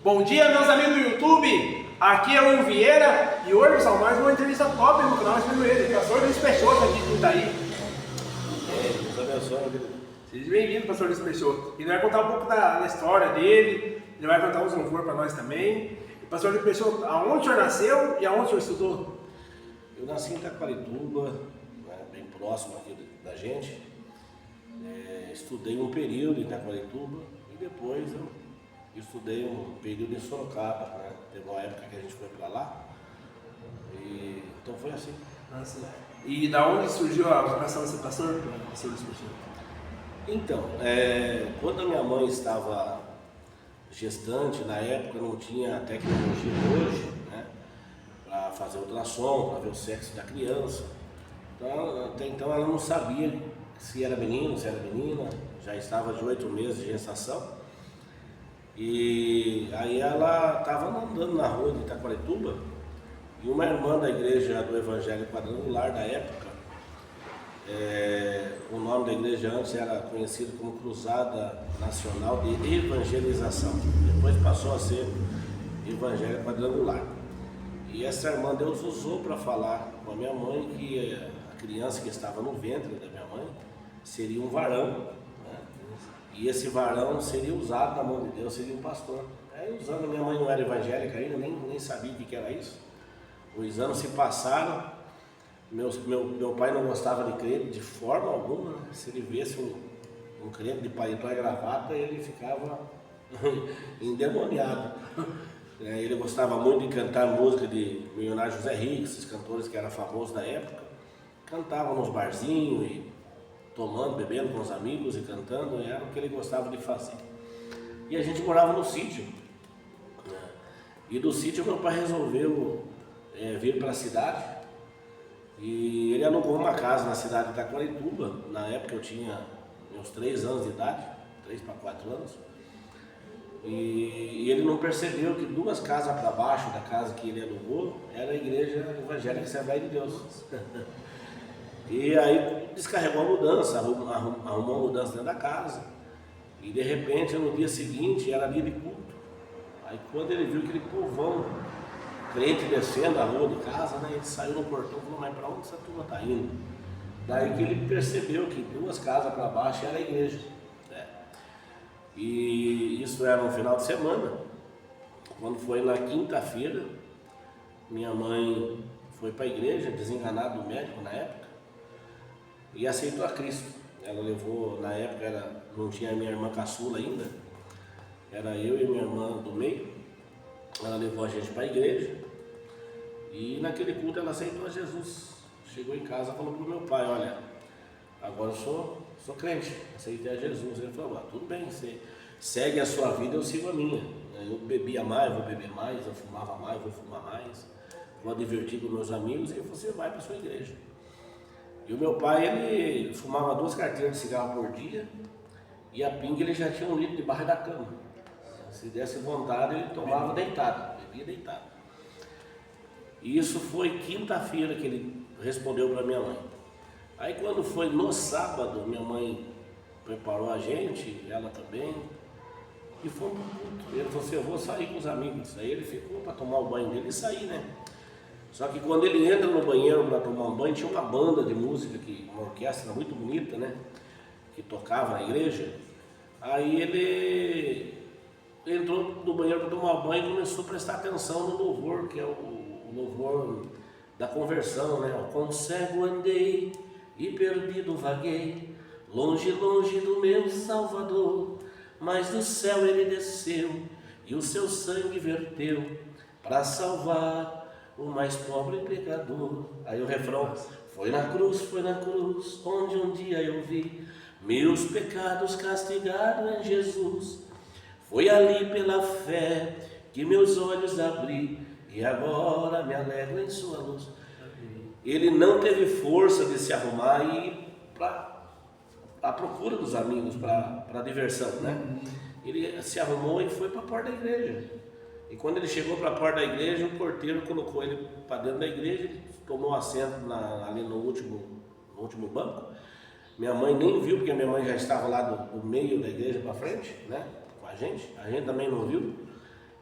Bom dia, meus amigos do YouTube, aqui é o Will Vieira e hoje, pessoal, mais uma entrevista top no canal Espírito ele, pastor Luiz Peixoto aqui de Itaí. Deus abençoe. Seja bem-vindo, pastor Luiz Peixoto. Ele vai contar um pouco da história dele, ele vai contar uns louvor para nós também. E, pastor Luiz Peixoto, aonde o senhor nasceu e aonde o senhor estudou? Eu nasci em Itaquarituba, bem próximo aqui da gente. Estudei um período em Itaquarituba e depois eu estudei um período em Sorocaba, né? Teve uma época que a gente foi para lá, e então foi assim. Nossa. E da onde surgiu a vocação de ser pastor, pastor Luiz Peixoto? Então, quando a minha mãe estava gestante, na época não tinha a tecnologia hoje, né? Para fazer ultrassom, para ver o sexo da criança. Então, até então ela não sabia se era menino, se era menina, já estava de 8 meses de gestação. E aí ela estava andando na rua de Itaquarituba e uma irmã da igreja do Evangelho Quadrangular da época, o nome da igreja antes era conhecido como Cruzada Nacional de Evangelização, depois passou a ser Evangelho Quadrangular. E essa irmã Deus usou para falar com a minha mãe que a criança que estava no ventre da minha mãe seria um varão. E esse varão seria usado na mão de Deus, seria um pastor. Aí os anos, minha mãe não era evangélica ainda, nem sabia o que era isso. Os anos se passaram, meu pai não gostava de crente de forma alguma. Se ele visse um crente de paletó e gravata, ele ficava endemoniado. Ele gostava muito de cantar música de Milionário José Rico, esses cantores que eram famosos da época. Cantavam nos barzinhos e tomando, bebendo com os amigos e cantando, era o que ele gostava de fazer. E a gente morava no sítio, né? E do sítio meu pai resolveu vir para a cidade, e ele alugou uma casa na cidade de Itaquarituba. Na época eu tinha uns 3 anos de idade, 3 para 4 anos, e ele não percebeu que 2 casas para baixo da casa que ele alugou era a igreja evangélica Assembleia de Deus. E aí descarregou a mudança, arrumou a mudança dentro da casa. E de repente, no dia seguinte, era dia de culto. Aí quando ele viu aquele povão crente descendo a rua de casa, né, ele saiu no portão e falou: mas para onde essa turma está indo? Daí que ele percebeu que 2 casas para baixo era a igreja. E isso era no final de semana. Quando foi na quinta-feira, minha mãe foi para a igreja, desenganada do médico na época, e aceitou a Cristo. Ela levou, na época não tinha a minha irmã caçula ainda, era eu e minha irmã do meio. Ela levou a gente para a igreja e naquele culto ela aceitou a Jesus. Chegou em casa e falou para o meu pai: olha, agora eu sou crente, aceitei a Jesus. Ele falou: tudo bem, você segue a sua vida, eu sigo a minha. Eu bebia mais, vou beber mais, eu fumava mais, vou fumar mais, vou divertir com meus amigos, e você vai para a sua igreja. E o meu pai, ele fumava 2 carteiras de cigarro por dia, e a pinga ele já tinha 1 litro debaixo da cama. Se desse vontade, ele tomava deitado, bebia deitado. E isso foi quinta-feira que ele respondeu para minha mãe. Aí quando foi no sábado, minha mãe preparou a gente, ela também, e fomos para o culto. Ele falou assim: eu vou sair com os amigos. Aí ele ficou para tomar o banho dele e sair, né? Só que quando ele entra no banheiro para tomar um banho, tinha uma banda de música, uma orquestra muito bonita, né, que tocava na igreja. Aí ele entrou no banheiro para tomar banho e começou a prestar atenção no louvor, que é o louvor da conversão, né? Com cego andei e perdido vaguei, longe, longe do meu Salvador, mas do céu ele desceu e o seu sangue verteu para salvar o mais pobre pecador. Aí o refrão: foi na cruz, onde um dia eu vi meus pecados castigados em Jesus. Foi ali pela fé que meus olhos abri, e agora me alegro em sua luz. Ele não teve força de se arrumar e ir à procura dos amigos, para a diversão, né? Ele se arrumou e foi para a porta da igreja. E quando ele chegou para a porta da igreja, o porteiro colocou ele para dentro da igreja, ele tomou assento ali no último banco. Minha mãe nem viu, porque minha mãe já estava lá do meio da igreja para frente, né, com a gente também não viu.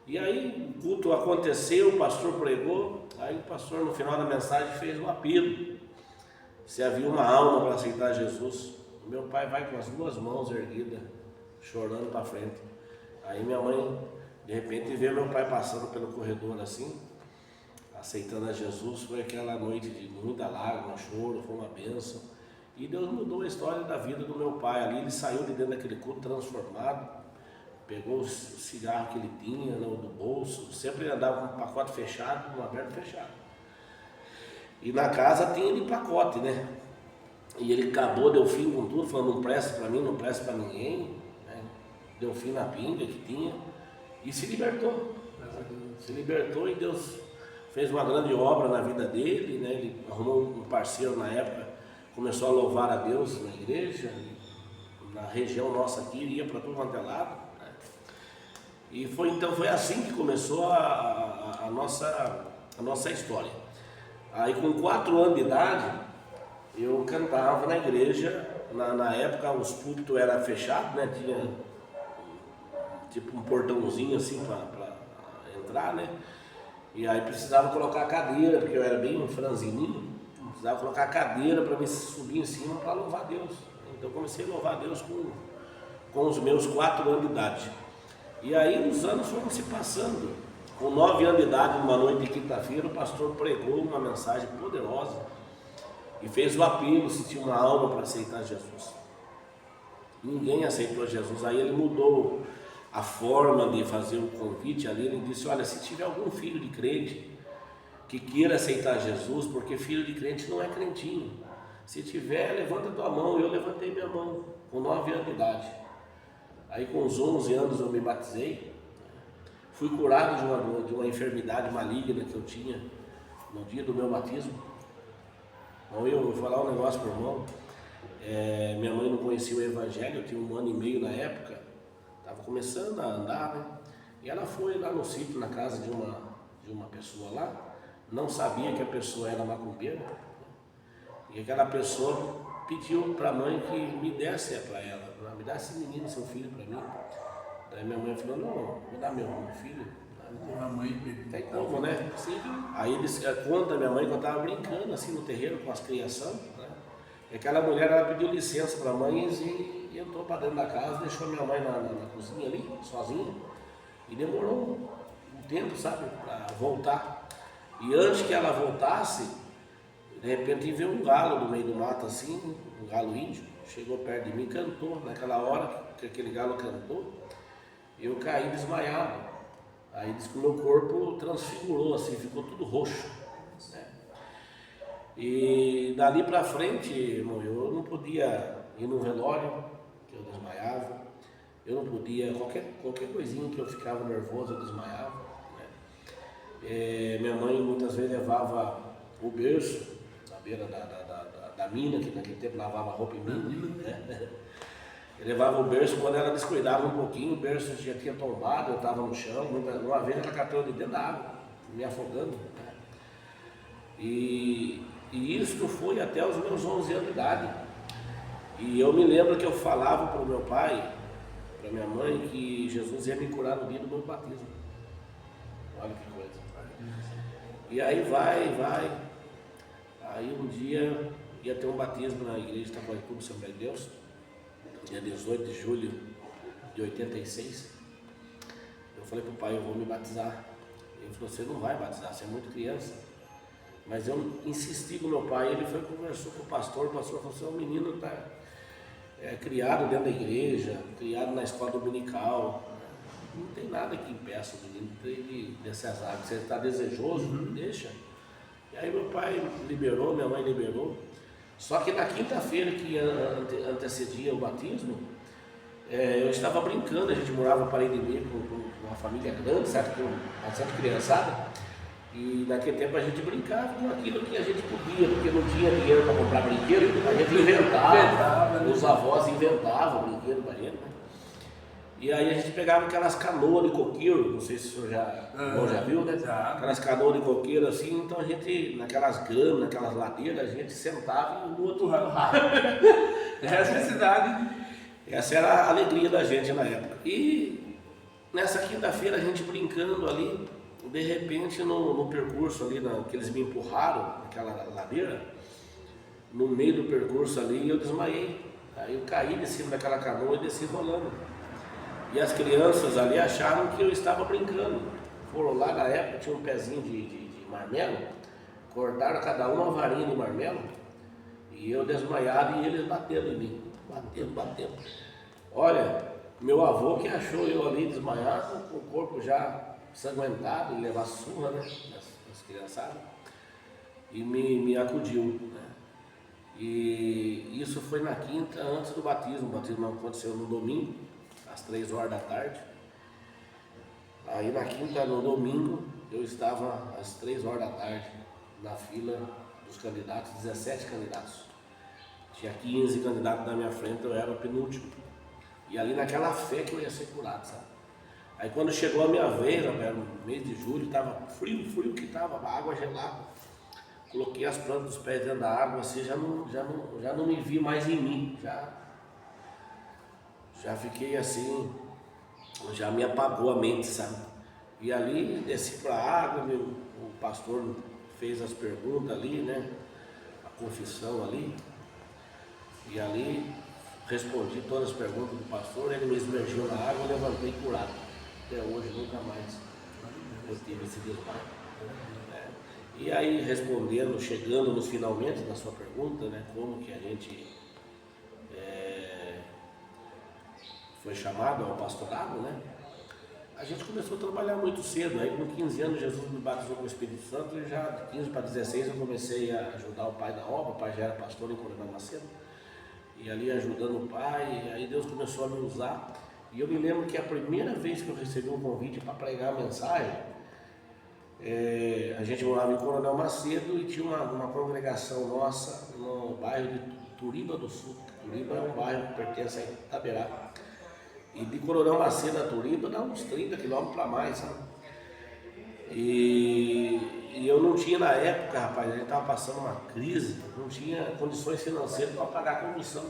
E aí o culto aconteceu, o pastor pregou, aí o pastor no final da mensagem fez um apelo. Se havia uma alma para aceitar Jesus, o meu pai vai com as duas mãos erguidas, chorando para frente. Aí minha mãe, de repente, vê meu pai passando pelo corredor assim, aceitando a Jesus. Foi aquela noite de muita lágrima, choro, foi uma bênção. E Deus mudou a história da vida do meu pai ali. Ele saiu de dentro daquele culto transformado, pegou o cigarro que ele tinha do bolso, sempre ele andava com um pacote fechado, um aberto fechado. E na casa tinha de pacote, né? E ele acabou, deu fim com tudo, falando: não presta para mim, não presta para ninguém, né? Deu fim na pinga que tinha e se libertou. Se libertou e Deus fez uma grande obra na vida dele, né? Ele arrumou um parceiro na época, começou a louvar a Deus na igreja, na região nossa aqui, ia para todo quanto é lado, né? E foi assim que começou a nossa história. Aí com 4 anos de idade, eu cantava na igreja. Na época os púlpitos eram fechados, né? Tinha tipo um portãozinho assim para entrar, né? E aí precisava colocar cadeira, porque eu era bem franzininho, precisava colocar cadeira para me subir em cima para louvar a Deus. Então eu comecei a louvar a Deus com os meus 4 anos de idade. E aí os anos foram se passando. Com 9 anos de idade, numa noite de quinta-feira, o pastor pregou uma mensagem poderosa e fez o apelo se tinha uma alma para aceitar Jesus. Ninguém aceitou Jesus. Aí ele mudou a forma de fazer o convite ali. Ele disse: olha, se tiver algum filho de crente que queira aceitar Jesus, porque filho de crente não é crentinho, se tiver, levanta tua mão. Eu levantei minha mão com 9 anos de idade. Aí com os 11 anos eu me batizei. Fui curado de uma enfermidade maligna que eu tinha no dia do meu batismo. Então eu vou falar um negócio para o irmão. Minha mãe não conhecia o evangelho, eu tinha 1 ano e meio na época, estava começando a andar, né? E ela foi lá no sítio, na casa de uma pessoa lá, não sabia que a pessoa era macumbeira, e aquela pessoa pediu para a mãe que me desse para ela, me dá esse menino, seu filho, para mim. Daí minha mãe falou: não, me dá meu filho. A mãe tem como, né? Sim. Aí eles conta minha mãe que eu estava brincando assim no terreiro com as criação, né? E aquela mulher, ela pediu licença para a mãe e entrou para dentro da casa, deixou minha mãe na cozinha ali, sozinha, e demorou um tempo, sabe, para voltar. E antes que ela voltasse, de repente veio um galo no meio do mato assim, um galo índio, chegou perto de mim, cantou. Naquela hora que aquele galo cantou, eu caí desmaiado. Aí diz que o meu corpo transfigurou assim, ficou tudo roxo, né? E dali pra frente, irmão, eu não podia ir no velório, que eu desmaiava. Eu não podia, qualquer coisinha que eu ficava nervoso, eu desmaiava, né? Minha mãe muitas vezes levava o berço na beira da mina, que naquele tempo lavava roupa em mina, né? Eu levava o berço, quando ela descuidava um pouquinho, o berço já tinha tombado, eu estava no chão. Uma vez ela catou de dentro da água, me afogando, né? E isso foi até os meus 11 anos de idade. E eu me lembro que eu falava para o meu pai, para minha mãe, que Jesus ia me curar no dia do meu batismo. Olha que coisa. E aí vai. Aí um dia ia ter um batismo na igreja de Itacoaituba, Assembleia de Deus, dia 18 de julho de 86. Eu falei para o pai: eu vou me batizar. Ele falou: você não vai batizar, você é muito criança. Mas eu insisti com meu pai, ele foi conversou com o pastor falou assim: o menino está criado dentro da igreja, criado na escola dominical, não tem nada que impeça o menino de descer as águas. Se ele está desejoso, deixa. E aí meu pai liberou, minha mãe liberou. Só que na quinta-feira que antecedia o batismo, eu estava brincando. A gente morava parede e meia com uma família grande, certo? Com bastante criançada. E naquele tempo a gente brincava com aquilo que a gente podia, porque não tinha dinheiro para comprar brinquedo, a gente inventava, os avós inventavam brinquedo para ele, né? E aí a gente pegava aquelas canoas de coqueiro, não sei se o senhor já viu, né? Aquelas canoas de coqueiro assim, então a gente, naquelas gramas, naquelas ladeiras, a gente sentava e o outro ralo. Essa é a cidade. Essa era a alegria da gente na época. E Nessa quinta-feira a gente brincando ali, de repente no percurso ali, que eles me empurraram, naquela ladeira, no meio do percurso ali eu desmaiei. Aí eu caí de cima daquela canoa e desci rolando. E as crianças ali acharam que eu estava brincando. Foram lá, na época tinha um pezinho de marmelo, cortaram cada uma varinha de marmelo, e eu desmaiado e eles batendo em mim. Batendo. Olha, meu avô que achou eu ali desmaiado, com o corpo já sanguentado, e levar surra, né, das criançadas, e me acudiu, né? E isso foi na quinta, antes do batismo. O batismo aconteceu no domingo, às 3 horas da tarde. Aí na quinta, no domingo, eu estava às 3 horas da tarde, na fila dos candidatos, 17 candidatos. Tinha 15 candidatos na minha frente, eu era o penúltimo. E ali naquela fé que eu ia ser curado, sabe? Aí quando chegou a minha vez, era no mês de julho, estava frio que estava, água gelada. Coloquei as plantas dos pés dentro da água, assim, já não me vi mais em mim, já fiquei assim, já me apagou a mente, sabe? E ali desci para a água, o pastor fez as perguntas ali, né? A confissão ali, e ali respondi todas as perguntas do pastor, ele me esmergiu na água, eu levantei curado. Até hoje nunca mais eu tive esse desmaio. E aí, respondendo, chegando nos finalmente da sua pergunta, né, como que a gente foi chamado ao pastorado, né? A gente começou a trabalhar muito cedo. Aí com 15 anos Jesus me batizou com o Espírito Santo, e já de 15 para 16 eu comecei a ajudar o pai na obra. O pai já era pastor em Coronel Macedo, e ali ajudando o pai, e aí Deus começou a me usar. E eu me lembro que a primeira vez que eu recebi um convite para pregar a mensagem, a gente morava em Coronel Macedo e tinha uma congregação nossa no bairro de Turiba do Sul. Turiba é um bairro que pertence a Itaberá. E de Coronel Macedo a Turiba dá uns 30 quilômetros para mais, sabe? E eu não tinha na época, rapaz, a gente estava passando uma crise, não tinha condições financeiras para pagar a comissão.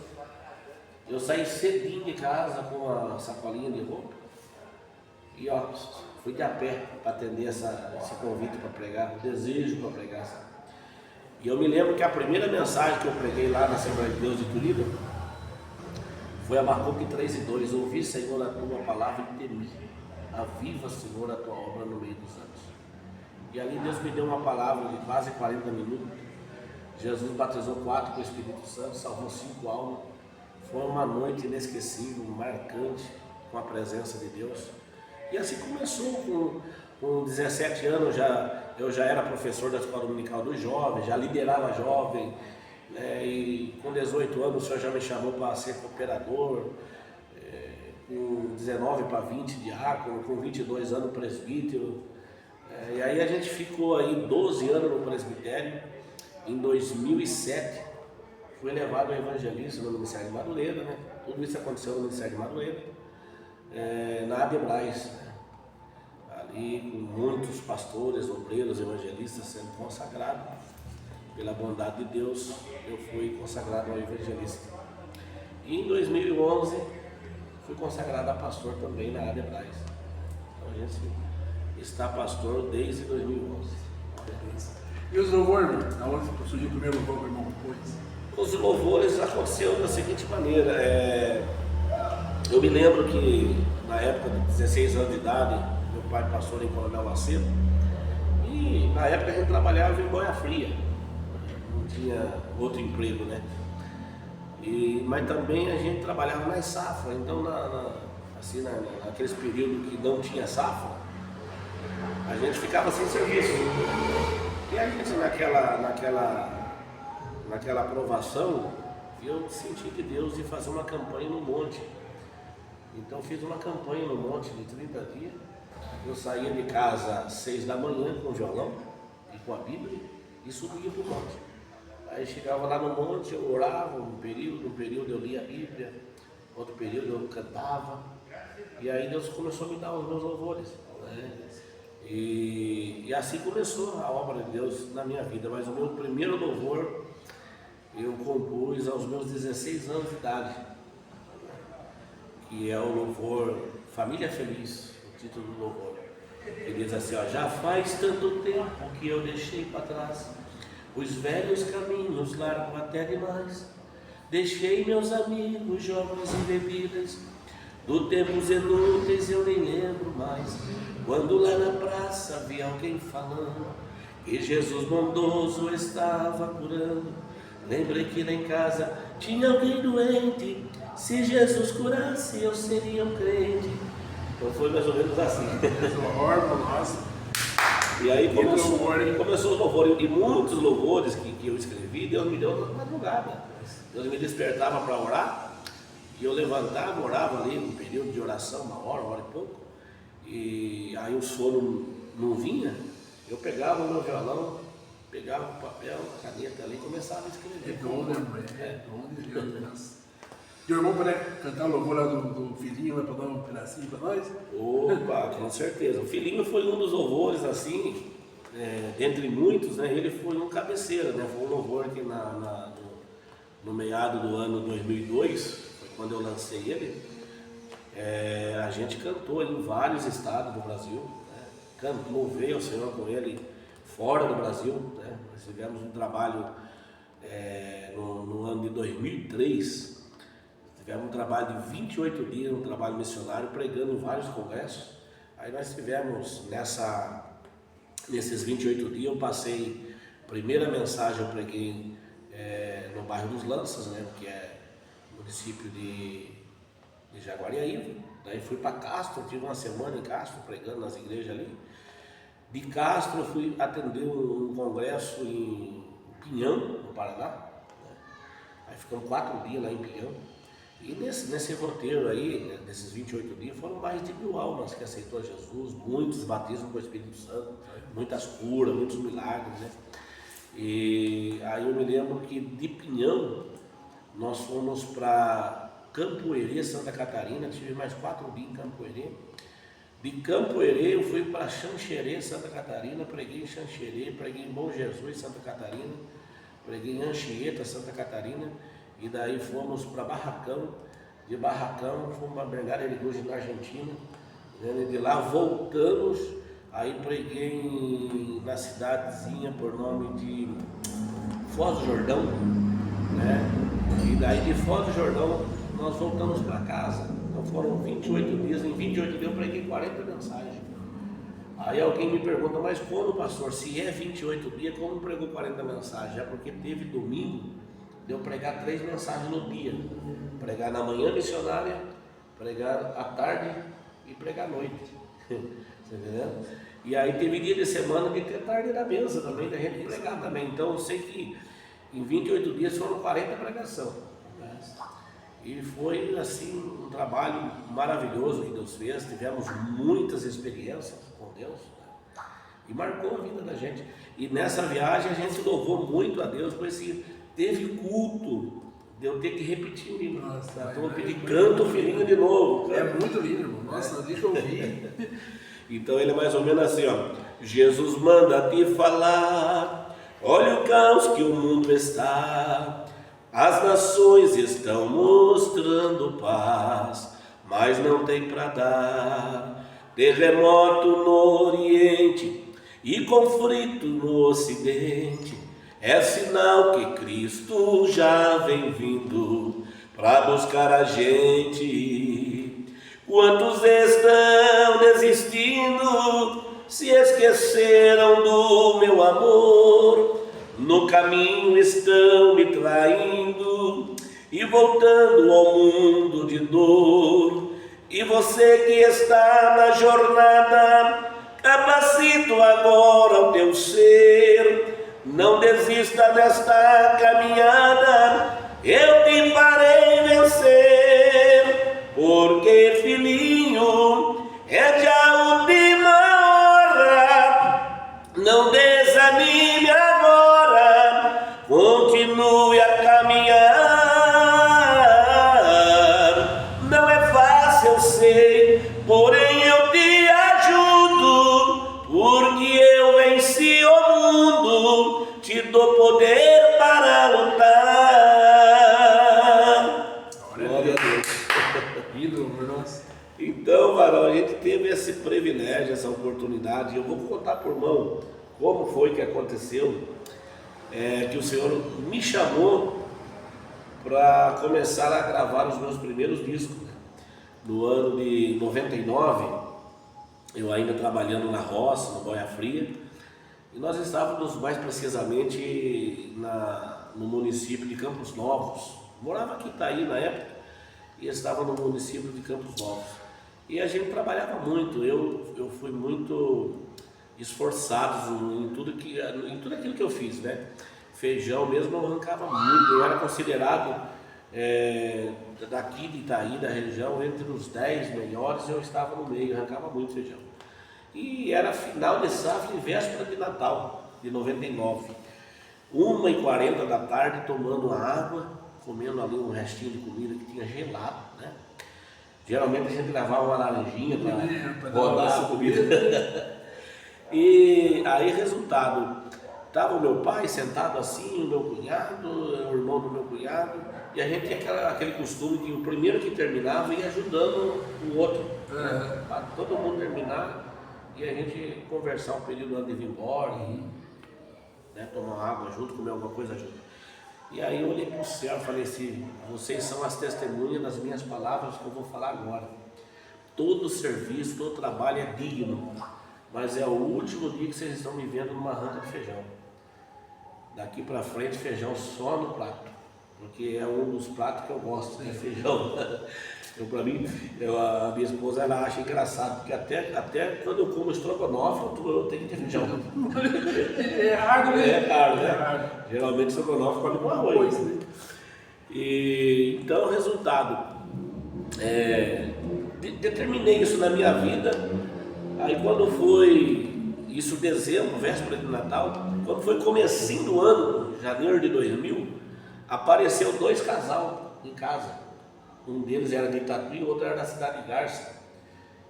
Eu saí cedinho de casa com uma sacolinha de roupa e ó, fui de a pé para atender esse convite para pregar, o desejo para pregar. Sabe? E eu me lembro que a primeira mensagem que eu preguei lá na Assembleia de Deus de Turiba foi Abacuque 3:2. Ouvi, Senhor, a tua palavra e temi. Aviva, Senhor, a tua obra no meio dos anos. E ali Deus me deu uma palavra de quase 40 minutos. Jesus batizou 4 com o Espírito Santo, salvou 5 almas. Foi uma noite inesquecível, marcante, com a presença de Deus. E assim começou. Com 17 anos eu já era professor da Escola Dominical dos Jovens, já liderava jovem, né? E com 18 anos o senhor já me chamou para ser cooperador, com 19 para 20 diácono, com 22 anos presbítero. E aí a gente ficou aí 12 anos no presbitério. Em 2007 fui elevado a evangelista no Ministério de Madureira, né? Tudo isso aconteceu no Ministério de Madureira, na Adebrais, né? Ali com muitos pastores, obreiros, evangelistas sendo consagrados. Pela bondade de Deus, eu fui consagrado ao evangelista. E em 2011 fui consagrado a pastor também na Adebrais. Então a gente está pastor desde 2011. E os louvores, irmão? Da onde surgiu o primeiro louvor, irmão? Os louvores aconteceram da seguinte maneira. Eu me lembro que na época de 16 anos de idade, meu pai pastor em Coronel Macedo, e na época a gente trabalhava em boia fria, não tinha outro emprego, né? Mas também a gente trabalhava nas safras, então naqueles períodos que não tinha safra, a gente ficava sem serviço. E a gente naquela aprovação, eu senti de Deus de fazer uma campanha no monte. Então fiz uma campanha no monte de 30 dias. Eu saía de casa às 6 da manhã com o violão e com a Bíblia e subia para o monte. Aí chegava lá no monte, eu orava um período eu lia a Bíblia, outro período eu cantava. E aí Deus começou a me dar os meus louvores, né? E assim começou a obra de Deus na minha vida. Mas o meu primeiro louvor eu compus aos meus 16 anos de idade, que é o louvor Família Feliz. título do louvor. Ele diz assim, ó, já faz tanto tempo que eu deixei para trás os velhos caminhos, largo até demais. Deixei meus amigos, jogos e bebidas, do tempos inúteis eu nem lembro mais. Quando lá na praça vi alguém falando que Jesus bondoso estava curando, lembrei que lá em casa tinha alguém doente, se Jesus curasse eu seria um crente. Então foi mais ou menos assim. E aí começou os louvores, e muitos louvores que eu escrevi, Deus me deu na madrugada. Deus me despertava para orar, e eu levantava, orava ali, um período de oração, uma hora e pouco, e aí o sono não vinha, eu pegava o meu violão, pegava o papel, a caneta ali e começava a escrever. É bom, né, mãe? É bom de Deus. E o irmão pode cantar o louvor lá do filhinho, né, para dar um pedacinho para nós? Opa, com certeza. O filhinho foi um dos louvores, assim, dentre muitos, né? Ele foi um cabeceira, né? Foi um louvor que no meado do ano 2002, foi quando eu lancei ele, a gente cantou em vários estados do Brasil, né? Louvei ao Senhor com ele fora do Brasil, né? Nós tivemos um trabalho no ano de 2003. Tivemos um trabalho de 28 dias, um trabalho missionário, pregando em vários congressos. Aí nós tivemos, nesses 28 dias, eu passei, primeira mensagem eu preguei no bairro dos Lanças, né, que é município de Jaguariaíva. Daí fui para Castro, tive uma semana em Castro, pregando nas igrejas ali. De Castro eu fui atender um congresso em Pinhão, no Paraná. Né? Aí ficamos 4 dias lá em Pinhão. E nesse roteiro aí, desses 28 dias, foram mais de 1000 almas que aceitou Jesus, muitos batismos com o Espírito Santo, muitas curas, muitos milagres, né? E aí eu me lembro que de Pinhão, nós fomos para Campo Herê, Santa Catarina, tive mais 4 dias em Campo Herê. De Campo Herê eu fui para Xanxerê, Santa Catarina, preguei em Xanxerê, preguei em Bom Jesus, Santa Catarina, preguei em Anchieta, Santa Catarina. E daí fomos para Barracão, de Barracão fomos para Bernardo na Argentina, né? De lá voltamos, aí preguei na cidadezinha por nome de Foz do Jordão, né? E daí de Foz do Jordão nós voltamos para casa, então foram 28 dias, em 28 dias eu preguei 40 mensagens. Aí alguém me pergunta, mas como, pastor, se é 28 dias, como pregou 40 mensagens? É porque teve domingo de eu pregar 3 mensagens no dia, pregar na manhã missionária, pregar à tarde e pregar à noite, você entendeu? E aí teve dia de semana de ter tarde da mesa também, da gente pregar também, então eu sei que em 28 dias foram 40 pregações, e foi assim um trabalho maravilhoso que Deus fez, tivemos muitas experiências com Deus, e marcou a vida da gente, e nessa viagem a gente louvou muito a Deus por esse. Teve culto, de eu ter que repetir o livro. Então eu pedi, canta o filhinho de novo. Canta. É muito lindo, irmão. Nossa, deixa eu ouvir. Então ele é mais ou menos assim, ó. Jesus manda te falar, olha o caos que o mundo está. As nações estão mostrando paz, mas não tem para dar. Terremoto no Oriente e conflito no Ocidente. É sinal que Cristo já vem vindo para buscar a gente. Quantos estão desistindo, se esqueceram do meu amor, no caminho estão me traindo e voltando ao mundo de dor. E você que está na jornada, capacita agora o teu ser. Não desista desta caminhada, eu te farei vencer, porque filhinho, é já a última hora, não desanime agora, continue a caminhar. Não é fácil, eu sei, porém eu te ajudo, porque eu venci o mundo, te dou poder para lutar. Glória a Deus. Ídolo por nós. Então, varão, a gente teve essa oportunidade. Eu vou contar por mão como foi que aconteceu, que o Senhor me chamou para começar a gravar os meus primeiros discos. No ano de 99, eu ainda trabalhando na roça, no Boia Fria, e nós estávamos mais precisamente no município de Campos Novos. Morava aqui em Itaí na época e estava no município de Campos Novos. E a gente trabalhava muito, eu fui muito esforçado em tudo aquilo que eu fiz, né? Feijão mesmo eu arrancava muito, eu era considerado daqui de Itaí, da região, entre os 10 melhores, eu estava no meio, arrancava muito feijão. E era final de safra e véspera de Natal, de 99. 1h40 da tarde, tomando água, comendo ali um restinho de comida que tinha gelado, né? Geralmente a gente levava uma laranjinha para rodar a comida. E aí, resultado, estava o meu pai sentado assim, o meu cunhado, o irmão do meu cunhado, e a gente tinha aquele costume que o primeiro que terminava ia ajudando o outro, para todo mundo terminar e a gente conversar um período antes de ir embora, né, tomar água junto, comer alguma coisa junto. E aí eu olhei para o céu e falei assim: vocês são as testemunhas das minhas palavras que eu vou falar agora. Todo serviço, todo trabalho é digno, mas é o último dia que vocês estão me vendo numa arranca de feijão. Daqui para frente, feijão só no prato, porque é um dos pratos que eu gosto, né? Feijão. Para mim, a minha esposa, ela acha engraçado, porque até quando eu como estrogonofe, eu tenho que ter feijão. É raro, né? É raro, né? Geralmente estrogonofe come com arroz, né? E então, o resultado, determinei isso na minha vida. Aí quando foi isso, dezembro, véspera de Natal, quando foi comecinho do ano, janeiro de 2000, apareceu 2 casais em casa. Um deles era de Itatuí, o outro era da cidade de Garça.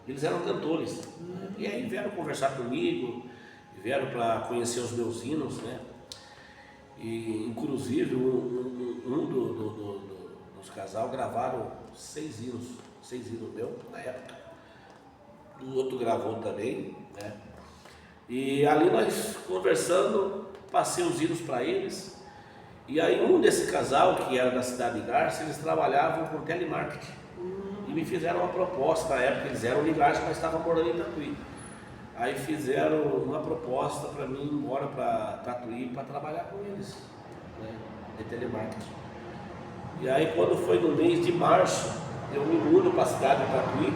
Eles eram cantores. E aí vieram conversar comigo, vieram para conhecer os meus hinos, né? E inclusive dos casal gravaram 6 hinos meu na época. O outro gravou também, né? E ali nós conversando, passei os hinos para eles. E aí um desse casal, que era da cidade de Garça, eles trabalhavam com telemarketing. E me fizeram uma proposta, na época eles eram de Garça, mas estavam morando em Tatuí. Aí fizeram uma proposta para mim ir embora para Tatuí para trabalhar com eles, né, de telemarketing. E aí quando foi no mês de março, eu me mudo para a cidade de Tatuí.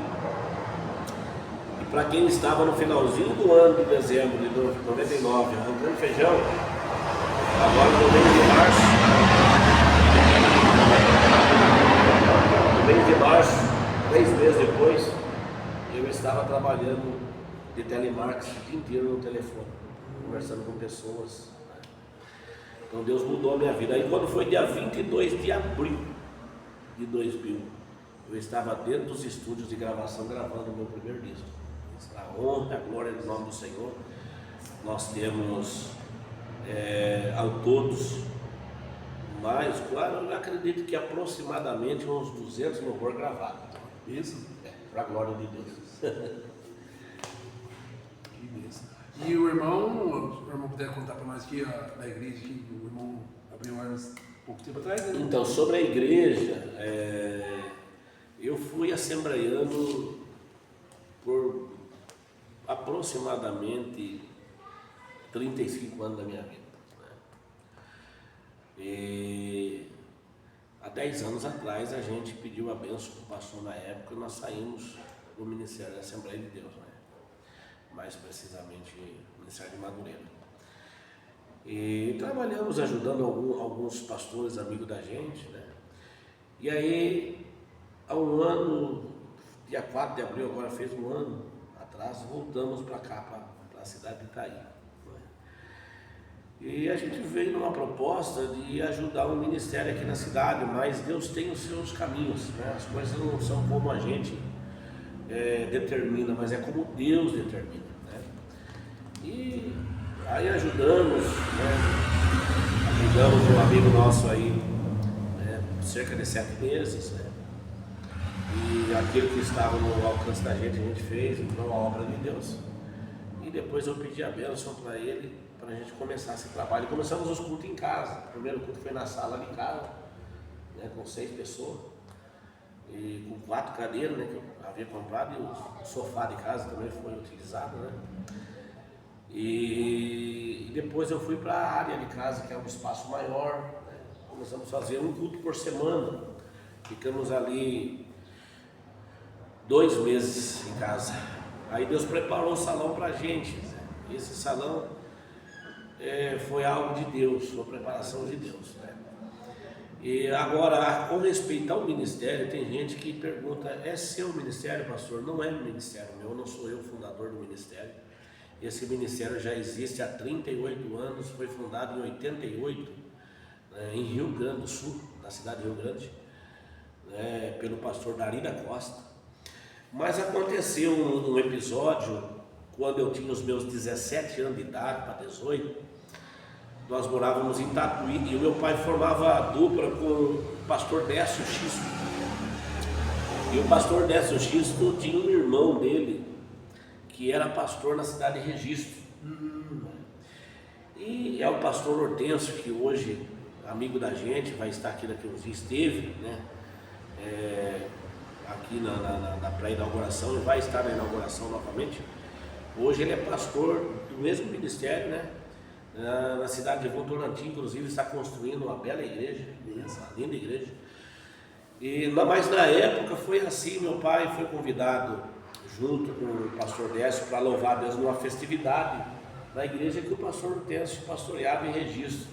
E para quem estava no finalzinho do ano de dezembro de 99, arrancando feijão, agora no mês de março, 3 meses depois, eu estava trabalhando de telemarketing o dia inteiro no telefone, conversando com pessoas. Então Deus mudou a minha vida. Aí quando foi dia 22 de abril de 2000, eu estava dentro dos estúdios de gravação gravando o meu primeiro disco. A honra, a glória do nome do Senhor. Nós temos ao todos, mas claro, eu acredito que aproximadamente uns 200 louvor gravados. Isso? Para a glória de Deus. Que bênção. E o irmão puder contar para nós aqui, da igreja, que o irmão abriu há pouco tempo atrás, né? Então, sobre a igreja, eu fui assembleiano por aproximadamente 35 anos da minha vida, né? E há 10 anos atrás a gente pediu a bênção para o pastor na época e nós saímos do Ministério da Assembleia de Deus, né? Mais precisamente o Ministério de Madureira. E trabalhamos ajudando alguns pastores amigos da gente, né? E aí, há um ano, dia 4 de abril, agora fez um ano atrás, voltamos para cá, para a cidade de Itaí. E a gente veio numa proposta de ajudar um ministério aqui na cidade, mas Deus tem os seus caminhos, né? As coisas não são como a gente determina, mas é como Deus determina, né? E aí ajudamos um amigo nosso aí, né, cerca de 7 meses, né? E aquilo que estava no alcance da gente, a gente fez, então a obra de Deus. depois eu pedi a bênção para ele, para a gente começar esse trabalho. Começamos os cultos em casa. O primeiro culto foi na sala de casa, né, com 6 pessoas, e com 4 cadeiras, né, que eu havia comprado, e o sofá de casa também foi utilizado, né? E depois eu fui para a área de casa, que é um espaço maior, né? Começamos a fazer um culto por semana. Ficamos ali 2 meses em casa. Aí Deus preparou um salão para a gente. Esse salão foi algo de Deus, uma preparação de Deus, né? E agora, com respeito ao ministério, tem gente que pergunta: é seu ministério, pastor? Não é ministério meu, não sou eu o fundador do ministério. Esse ministério já existe há 38 anos, foi fundado em 88, em Rio Grande do Sul, na cidade de Rio Grande, pelo pastor Dari da Costa. Mas aconteceu um episódio, quando eu tinha os meus 17 anos de idade para 18, nós morávamos em Tatuí, e o meu pai formava a dupla com o pastor Décio Xisto. E o pastor Décio Xisto tinha um irmão dele, que era pastor na cidade de Registro. E é o pastor Hortêncio, que hoje, amigo da gente, vai estar aqui daqui uns dias, esteve, né? Aqui na pré-inauguração, e vai estar na inauguração novamente. Hoje ele é pastor do mesmo ministério, né? Na cidade de Votorantim, inclusive, está construindo uma bela igreja, uma linda igreja. Mas na época foi assim: meu pai foi convidado junto com o pastor Décio para louvar a Deus numa festividade na igreja que o pastor Hortêncio pastoreava em Registro.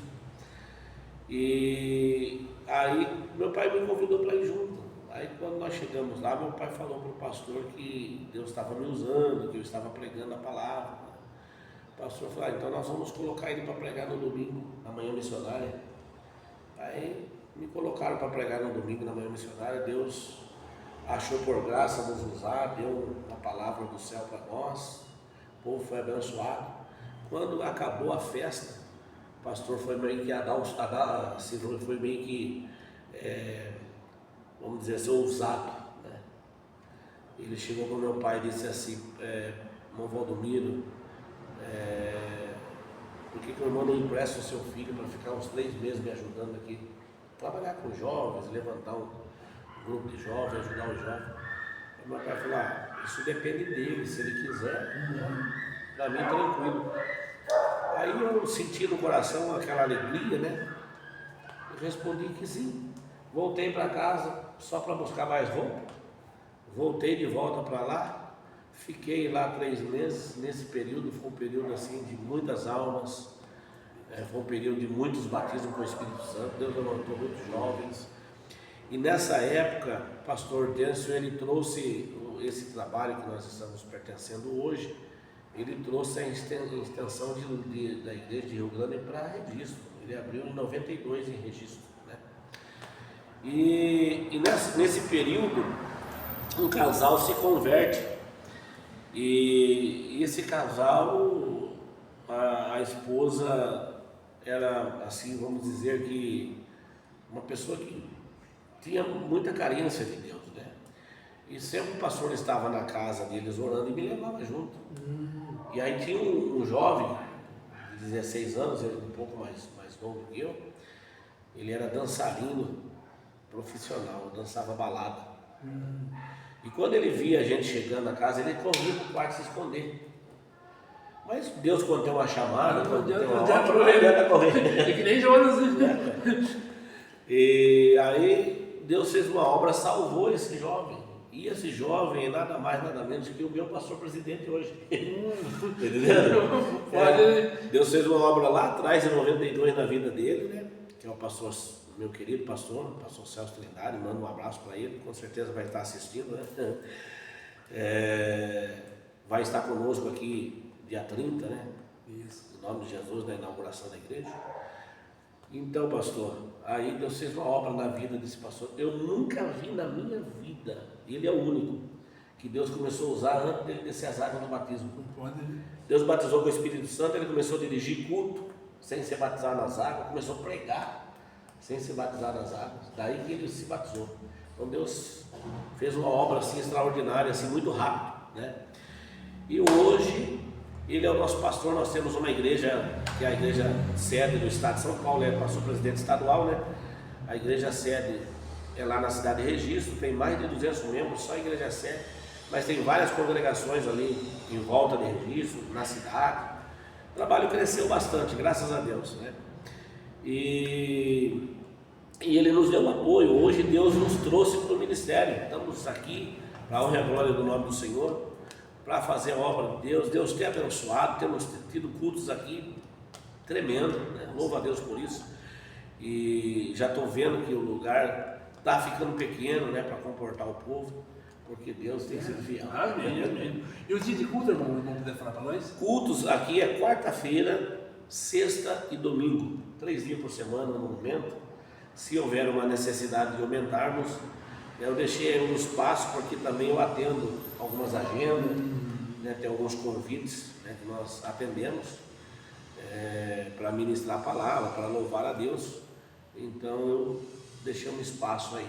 E aí meu pai me convidou para ir junto. Aí quando nós chegamos lá, meu pai falou para o pastor que Deus estava me usando, que eu estava pregando a palavra. O pastor falou: então nós vamos colocar ele para pregar no domingo, na manhã missionária. Aí me colocaram para pregar no domingo, na manhã missionária. Deus achou por graça nos usar, deu uma palavra do céu para nós, o povo foi abençoado. Quando acabou a festa, o pastor foi meio que foi meio que, vamos dizer assim, ousado, né? Ele chegou para o meu pai e disse assim: irmão Valdomiro, por que o irmão não empresta o seu filho para ficar uns 3 meses me ajudando aqui? Trabalhar com jovens, levantar um grupo de jovens, ajudar os jovens. Aí meu pai falou: isso depende dele, se ele quiser, para mim tranquilo. Aí eu senti no coração aquela alegria, né? Eu respondi que sim. Voltei para casa só para buscar mais roupa. Voltei de volta para lá. Fiquei lá 3 meses. Nesse período foi um período assim de muitas almas. Foi um período de muitos batismos com o Espírito Santo. Deus levantou muitos jovens. E nessa época, o pastor Hortêncio, ele trouxe esse trabalho que nós estamos pertencendo hoje. Ele trouxe a extensão da igreja de Rio Grande para Registro. Ele abriu em 92 em Registro, né? E nesse período, um casal se converte. E esse casal, a esposa era, assim, vamos dizer que uma pessoa que tinha muita carência de Deus, né? E sempre o pastor estava na casa deles orando e me levava junto. E aí tinha um jovem de 16 anos, ele um pouco mais novo que eu. Ele era dançarino profissional, dançava balada. E quando ele via a gente chegando na casa, ele corria para o quarto se esconder. Mas Deus, quando tem uma chamada, quando tem uma obra, ele anda correndo. É que nem Jonas, né? E aí Deus fez uma obra, salvou esse jovem. E esse jovem é nada mais, nada menos que o meu pastor presidente hoje. Entendeu? Deus fez uma obra lá atrás, em 92, na vida dele, né? Que é o pastor, meu querido pastor Celso Trindade. Manda um abraço para ele, com certeza vai estar assistindo, né? Vai estar conosco aqui dia 30, né? Isso. Em nome de Jesus, na inauguração da igreja. Então, pastor, aí Deus fez uma obra na vida desse pastor. Eu nunca vi na minha vida, ele é o único, que Deus começou a usar antes dele descer as águas no batismo. Deus batizou com o Espírito Santo, ele começou a dirigir culto, sem ser batizado nas águas, começou a pregar, sem ser batizado nas águas. Daí que ele se batizou. Então Deus fez uma obra assim extraordinária, assim, muito rápido, né? E hoje Ele é o nosso pastor. Nós temos uma igreja, que é a igreja sede do estado de São Paulo, é pastor presidente estadual, né? A igreja sede é lá na cidade de Registro, tem mais de 200 membros, só a igreja sede, mas tem várias congregações ali em volta de Registro, na cidade. O trabalho cresceu bastante, graças a Deus, né? E ele nos deu apoio. Hoje Deus nos trouxe para o ministério. Estamos aqui para a honra e a glória do nome do Senhor, para fazer a obra de Deus. Deus tem abençoado, temos tido cultos aqui tremendo, né? Louvo a Deus por isso. E já estou vendo que o lugar está ficando pequeno, né, para comportar o povo, porque Deus tem sido fiel. Amém, amém. E os dias de culto, irmão, não puder falar para nós? Cultos aqui é quarta-feira, sexta e domingo, 3 dias por semana no momento. Se houver uma necessidade de aumentarmos, eu deixei aí um espaço, porque também eu atendo algumas agendas, né, tem alguns convites, né, que nós atendemos para ministrar a palavra, para louvar a Deus. Então eu deixei um espaço aí.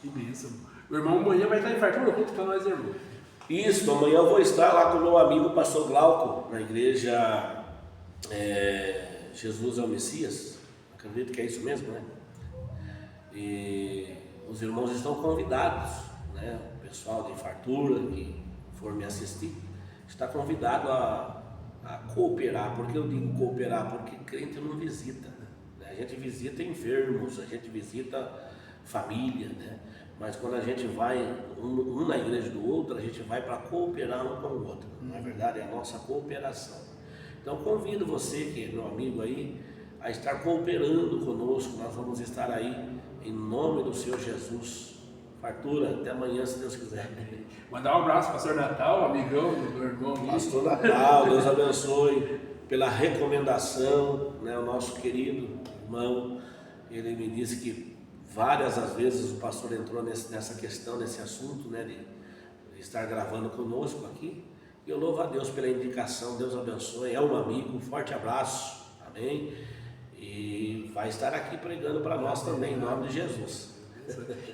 Que bênção. O irmão amanhã vai estar em fartura, conta para nós, irmão. Isso, amanhã eu vou estar lá com o meu amigo pastor Glauco, na igreja Jesus é o Messias. Acredito que é isso mesmo, né? E os irmãos estão convidados, né? O pessoal de fartura que for me assistir está convidado a cooperar. Por que eu digo cooperar? Porque crente não visita, né? A gente visita enfermos, a gente visita família, né? Mas quando a gente vai um na igreja do outro, a gente vai para cooperar um com o outro. Na verdade, é a nossa cooperação. Então convido você, que é meu amigo aí, a estar cooperando conosco. Nós vamos estar aí em nome do Senhor Jesus. Fartura, até amanhã, se Deus quiser. Mandar um abraço para o pastor Natal, amigão do irmão. Pastor Natal, Deus abençoe pela recomendação, né? O nosso querido irmão, ele me disse que várias as vezes o pastor entrou nessa questão, nesse assunto, né, de estar gravando conosco aqui. E eu louvo a Deus pela indicação. Deus abençoe, é um amigo, um forte abraço, amém? E vai estar aqui pregando para nós também, em nome de Jesus.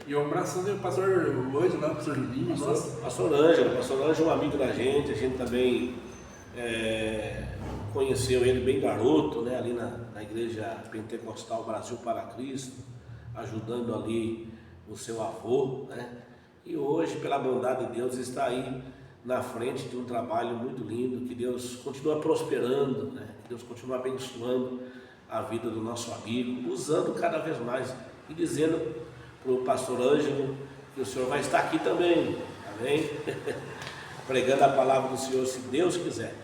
E um abraço do pastor Ângelo, lá, pastor Julinho. Pastor Ângelo é um amigo da gente. A gente também conheceu ele bem garoto, né, ali na igreja pentecostal Brasil para Cristo, ajudando ali o seu avô, né? E hoje, pela bondade de Deus, está aí na frente de um trabalho muito lindo. Que Deus continua prosperando, né? Que Deus continua abençoando a vida do nosso amigo, usando cada vez mais e dizendo para o pastor Ângelo que o Senhor vai estar aqui também, amém? Pregando a palavra do Senhor, se Deus quiser.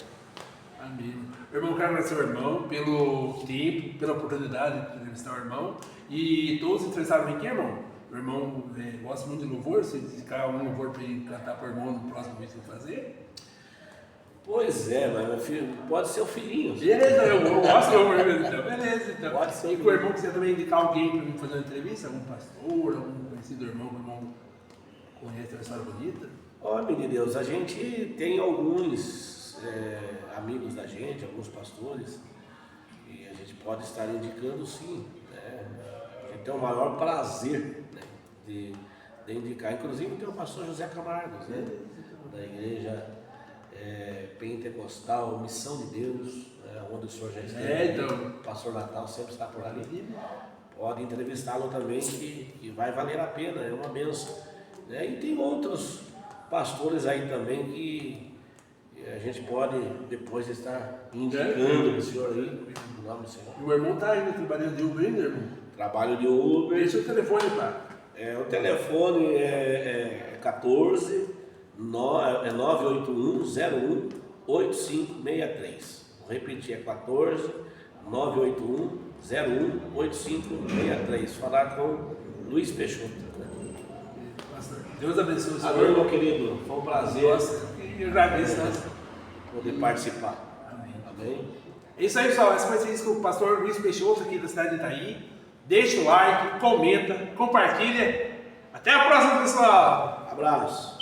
Amém. Irmão, quero agradecer ao irmão pelo tempo, pela oportunidade de entrevistar o irmão. E todos interessados aqui, irmão. O irmão gosta muito de louvor. Se dedicar um louvor para ele cantar para o irmão no próximo vídeo que vai fazer. Pois é, mas meu filho, pode ser o filhinho. Beleza, eu gosto de louvor mesmo, então. Beleza, então. Pode ser. E que o irmão quiser também indicar alguém para mim fazer uma entrevista, algum pastor, algum conhecido irmão, que o irmão conhece uma história bonita. Ó, menino de Deus, a gente tem alguns amigos da gente, alguns pastores, e a gente pode estar indicando sim, né? A gente tem o maior prazer, né, de indicar. Inclusive tem o pastor José Camargo, né, da igreja pentecostal, Missão de Deus, onde o senhor já esteve. Então. O pastor Natal sempre está por ali. Pode entrevistá-lo também, que vai valer a pena, é uma bênção, né? E tem outros pastores aí também que a gente pode depois estar indicando o senhor aí, no nome do Senhor. E o irmão está ainda trabalhando de Uber ainda, irmão? Trabalho de Uber. Deixa o telefone, pá. O telefone é 981 018563. Vou repetir, é 981 018563. Falar com Luiz Peixoto. Deus abençoe o senhor. Amém, meu querido. Foi um prazer. Nossa, eu agradeço, poder participar. Amém. Amém. É isso aí, pessoal. Essa vai ser isso com o pastor Luiz Peixoto, aqui da cidade de Itaí. Deixa o like, comenta, compartilha. Até a próxima, pessoal. Abraço.